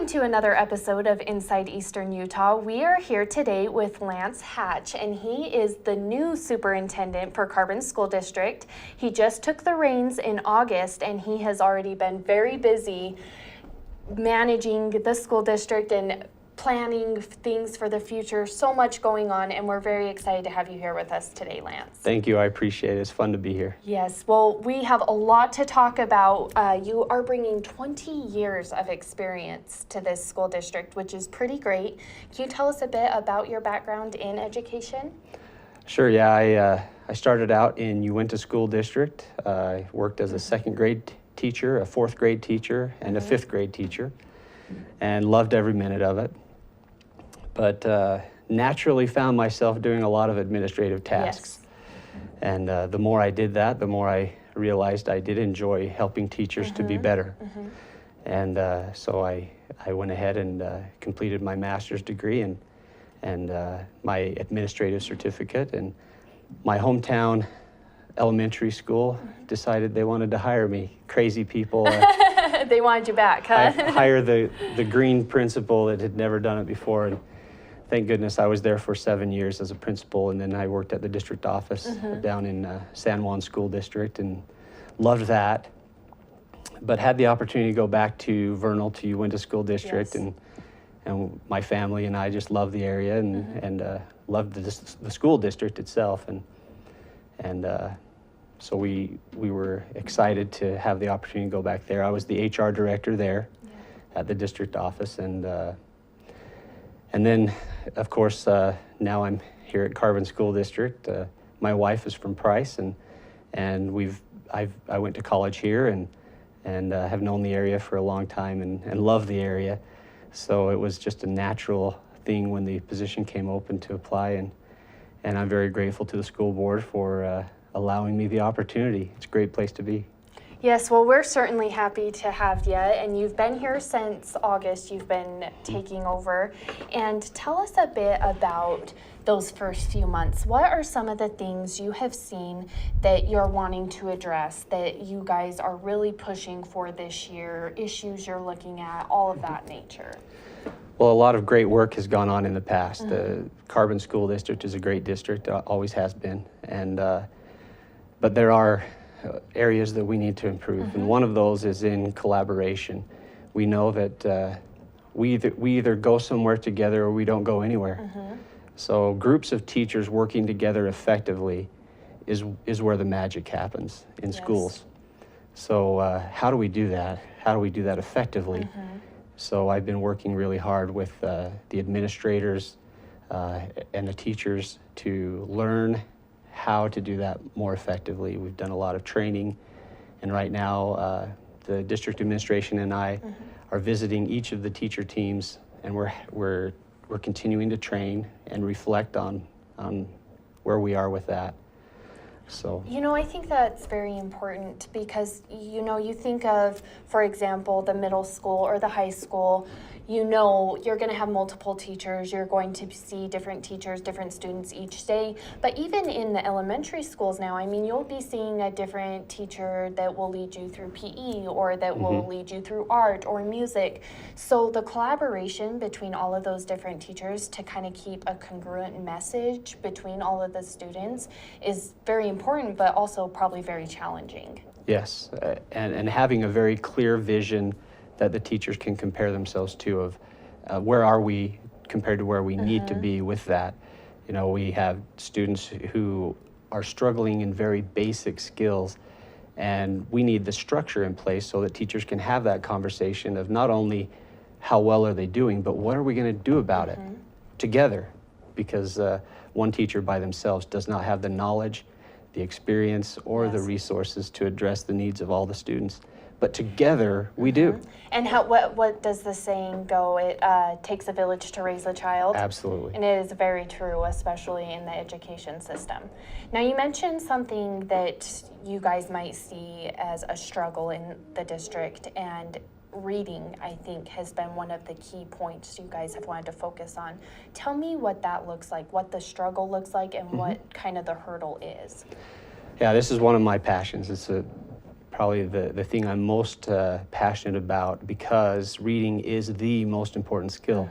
Welcome to another episode of Inside Eastern Utah. We are here today with Lance Hatch, and he is the new superintendent for Carbon School District. He just took the reins in August, and he has already been very busy managing the school district and planning things for the future. So much going on, and we're very excited to have you here with us today, Lance. Thank you. I appreciate it. It's fun to be here. Yes. Well, we have a lot to talk about. You are bringing 20 years of experience to this school district, which is pretty great. Can you tell us a bit about your background in education? Sure. Yeah. I started out in Uinta School District. I worked as a second grade teacher, a fourth grade teacher, and a fifth grade teacher, and loved every minute of it. But naturally found myself doing a lot of administrative tasks. Yes. And the more I did that, the more I realized I did enjoy helping teachers to be better. And so I went ahead and completed my master's degree and my administrative certificate. And my hometown elementary school decided they wanted to hire me. Crazy people. They wanted you back, huh? I hired the green principal that had never done it before. And thank goodness I was there for 7 years as a principal, and then I worked at the district office down in San Juan School District and loved that. But had the opportunity to go back to Vernal, to Uinta School District, yes. and my family and I just loved the area and loved the school district itself. And so we were excited to have the opportunity to go back there. I was the HR director there at the district office, and then, of course, now I'm here at Carbon School District. My wife is from Price, and I went to college here and have known the area for a long time and love the area. So it was just a natural thing when the position came open to apply, and I'm very grateful to the school board for allowing me the opportunity. It's a great place to be. Yes, well, we're certainly happy to have you, and you've been here since August. You've been taking over, and tell us a bit about those first few months. What are some of the things you have seen that you're wanting to address, that you guys are really pushing for this year, issues you're looking at, all of that nature? Well, a lot of great work has gone on in the past. The Carbon School District is a great district, always has been, and but there are areas that we need to improve, and one of those is in collaboration. We know that we either go somewhere together or we don't go anywhere. So groups of teachers working together effectively is where the magic happens in schools. So how do we do that? How do we do that effectively? So I've been working really hard with the administrators and the teachers to learn how to do that more effectively. We've done a lot of training, and right now the district administration and I are visiting each of the teacher teams, and we're continuing to train and reflect on where we are with that. So, you know, I think that's very important because, you know, you think of, for example, the middle school or the high school, you know, you're going to have multiple teachers, you're going to see different teachers, different students each day. But even in the elementary schools now, I mean, you'll be seeing a different teacher that will lead you through PE or that will lead you through art or music. So the collaboration between all of those different teachers to kind of keep a congruent message between all of the students is very important, but also probably very challenging. Yes, and having a very clear vision that the teachers can compare themselves to of where are we compared to where we need to be with that. You know, we have students who are struggling in very basic skills, and we need the structure in place so that teachers can have that conversation of not only how well are they doing, but what are we going to do about it together, because one teacher by themselves does not have the knowledge, the experience, or the resources to address the needs of all the students. But together, we do. And what does the saying go? It takes a village to raise a child. Absolutely. And it is very true, especially in the education system. Now, you mentioned something that you guys might see as a struggle in the district, and reading, I think, has been one of the key points you guys have wanted to focus on. Tell me what that looks like, what the struggle looks like, and what kind of the hurdle is. Yeah, this is one of my passions. probably the thing I'm most passionate about, because reading is the most important skill.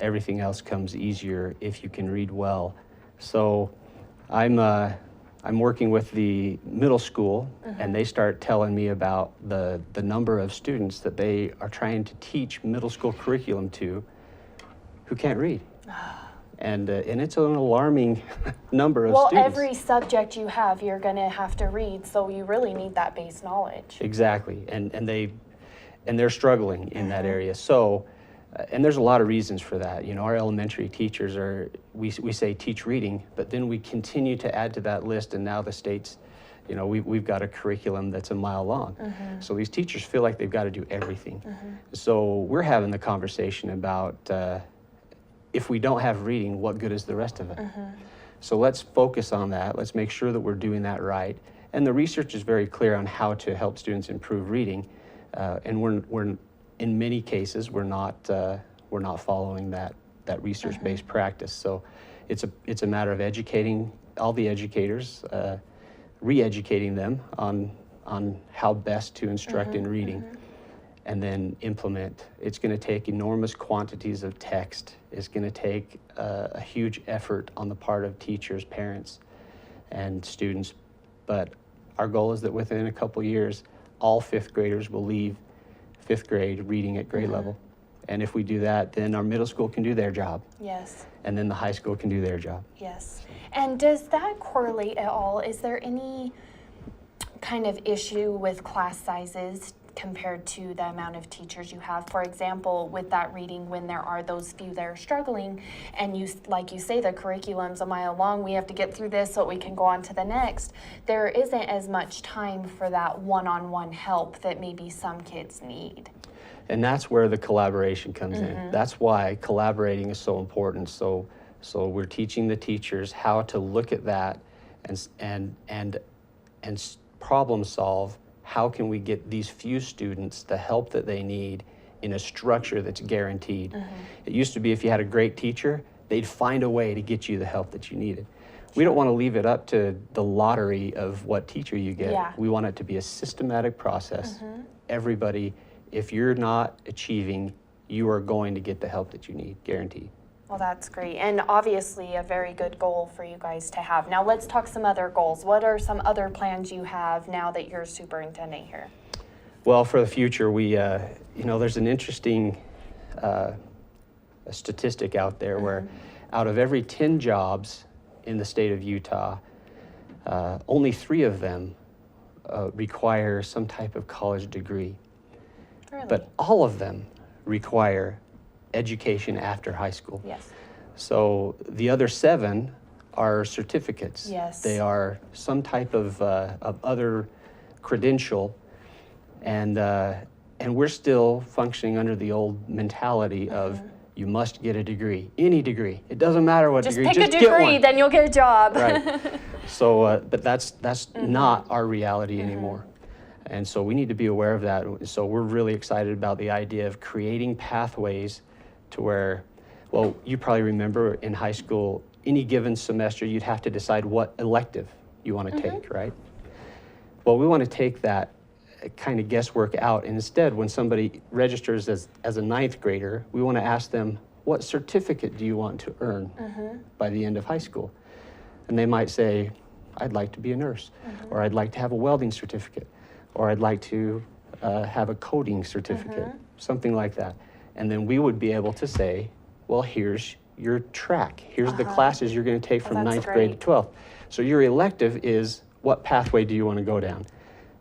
Everything else comes easier if you can read well. So I'm working with the middle school, and they start telling me about the number of students that they are trying to teach middle school curriculum to who can't read. And it's an alarming number of students. Well, every subject you have, you're going to have to read, so you really need that base knowledge. Exactly, and they're struggling in that area. So, and there's a lot of reasons for that. You know, our elementary teachers we say teach reading, but then we continue to add to that list, and now the state's, you know, we've got a curriculum that's a mile long. So these teachers feel like they've got to do everything. So we're having the conversation about if we don't have reading, what good is the rest of it? So let's focus on that. Let's make sure that we're doing that right. And the research is very clear on how to help students improve reading. And we're in many cases, we're not following that research-based practice. So it's a matter of educating all the educators, re-educating them on how best to instruct in reading, and then implement. It's going to take enormous quantities of text. It's going to take a huge effort on the part of teachers, parents, and students. But our goal is that within a couple years, all fifth graders will leave fifth grade reading at grade level. And if we do that, then our middle school can do their job. Yes. And then the high school can do their job. Yes. And does that correlate at all? Is there any kind of issue with class sizes compared to the amount of teachers you have? For example, with that reading, when there are those few that are struggling, and you, like you say, the curriculum's a mile long, we have to get through this so we can go on to the next. There isn't as much time for that one-on-one help that maybe some kids need. And that's where the collaboration comes in. That's why collaborating is so important. So we're teaching the teachers how to look at that and problem solve. How can we get these few students the help that they need in a structure that's guaranteed? It used to be if you had a great teacher, they'd find a way to get you the help that you needed. We don't want to leave it up to the lottery of what teacher you get. Yeah. We want it to be a systematic process. Everybody, if you're not achieving, you are going to get the help that you need, guaranteed. Well, that's great, and obviously a very good goal for you guys to have. Now let's talk some other goals. What are some other plans you have now that you're superintendent here? Well, for the future, we, you know, there's an interesting a statistic out there where out of every 10 jobs in the state of Utah, only 3 of them require some type of college degree. Really? But all of them require education after high school. Yes. So the other 7 are certificates. Yes. They are some type of other credential, and we're still functioning under the old mentality of you must get a degree, any degree. It doesn't matter what Just degree, pick just a get degree, one. then you'll get a job. Right. So, but that's not our reality anymore. And so we need to be aware of that. So we're really excited about the idea of creating pathways to where, well, you probably remember in high school, any given semester, you'd have to decide what elective you want to take, right? Well, we want to take that kind of guesswork out. And instead, when somebody registers as a 9th grader, we want to ask them, what certificate do you want to earn by the end of high school? And they might say, I'd like to be a nurse, or I'd like to have a welding certificate, or I'd like to have a coding certificate, something like that. And then we would be able to say, well, here's your track. Here's the classes you're going to take from 9th grade to 12th. So your elective is, what pathway do you want to go down?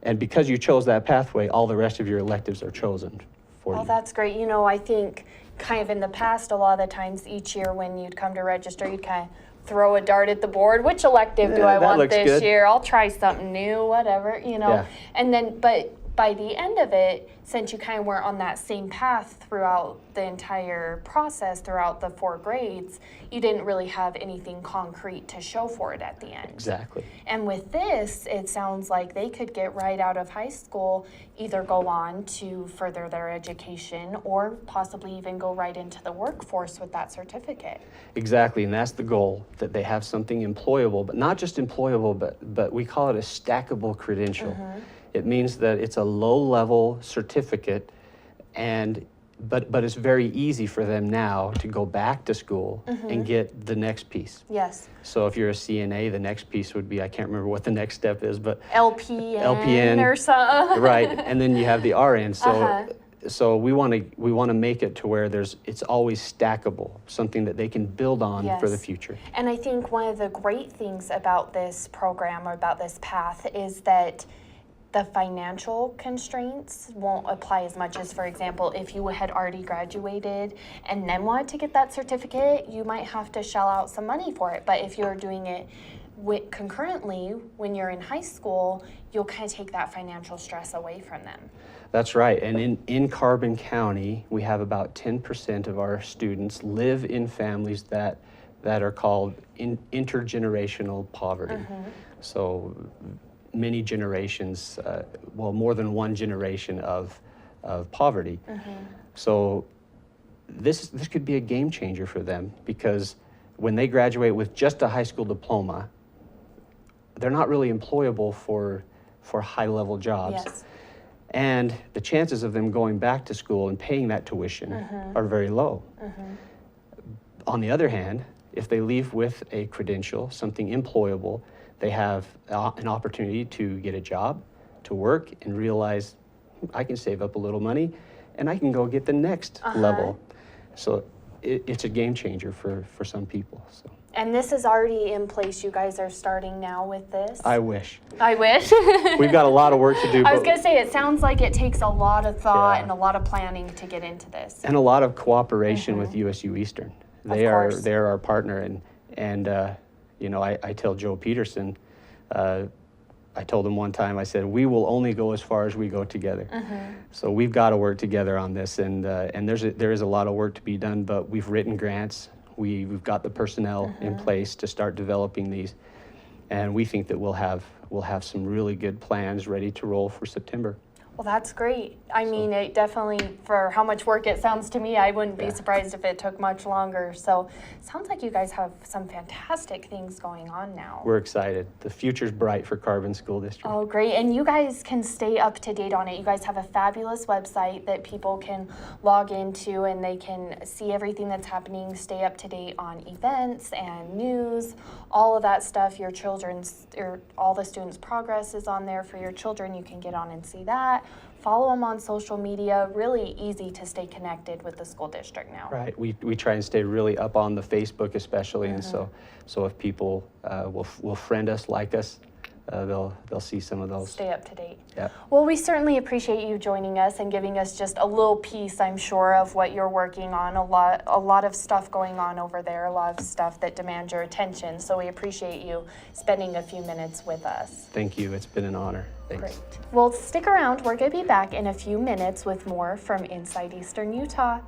And because you chose that pathway, all the rest of your electives are chosen for you. Oh, that's great. You know, I think kind of in the past, a lot of the times each year when you'd come to register, you'd kind of throw a dart at the board. Which elective do I want this year? I'll try something new, whatever, you know. And then, but by the end of it, since you kind of were on that same path throughout the entire process, throughout the 4 grades, you didn't really have anything concrete to show for it at the end. Exactly. And with this, it sounds like they could get right out of high school, either go on to further their education or possibly even go right into the workforce with that certificate. Exactly, and that's the goal, that they have something employable, but not just employable, but we call it a stackable credential. It means that it's a low-level certificate, but it's very easy for them now to go back to school and get the next piece. Yes. So if you're a CNA, the next piece would be, I can't remember what the next step is, but LPN or something. right, and then you have the RN. So we want to make it to where it's always stackable, something that they can build on for the future. And I think one of the great things about this program or about this path is that the financial constraints won't apply as much as, for example, if you had already graduated and then wanted to get that certificate, you might have to shell out some money for it. But if you're doing it concurrently when you're in high school, you'll kind of take that financial stress away from them. That's right. And in Carbon County, we have about 10% of our students live in families that are called intergenerational poverty. So many generations, more than one generation of poverty. So this could be a game changer for them, because when they graduate with just a high school diploma, they're not really employable for high-level jobs. Yes. And the chances of them going back to school and paying that tuition are very low. On the other hand, if they leave with a credential, something employable, they have an opportunity to get a job, to work, and realize, I can save up a little money and I can go get the next level. So it's a game changer for some people. So. And this is already in place. You guys are starting now with this? I wish. I wish. We've got a lot of work to do. I was going to say, it sounds like it takes a lot of thought Yeah. and a lot of planning to get into this. And a lot of cooperation with USU Eastern. They're our partner, and you know, I tell Joe Peterson, I told him one time, I said, we will only go as far as we go together. So we've got to work together on this, and there is a lot of work to be done, but we've written grants, we've got the personnel in place to start developing these, and we think that we'll have some really good plans ready to roll for September. Well, that's great. I mean, it definitely, for how much work it sounds to me, I wouldn't be surprised if it took much longer. So it sounds like you guys have some fantastic things going on now. We're excited. The future's bright for Carbon School District. Oh, great. And you guys can stay up to date on it. You guys have a fabulous website that people can log into, and they can see everything that's happening, stay up to date on events and news, all of that stuff. Your children's, or all the students' progress is on there for your children. You can get on and see that. Follow them on social media. Really easy to stay connected with the school district now. Right. We try and stay really up on the Facebook especially, and so if people will friend us, like us, they'll see some of those. Stay up to date. Yeah. Well, we certainly appreciate you joining us and giving us just a little piece, I'm sure, of what you're working on. A lot of stuff going on over there, a lot of stuff that demands your attention. So we appreciate you spending a few minutes with us. Thank you. It's been an honor. Thanks. Great. Well, stick around. We're going to be back in a few minutes with more from Inside Eastern Utah.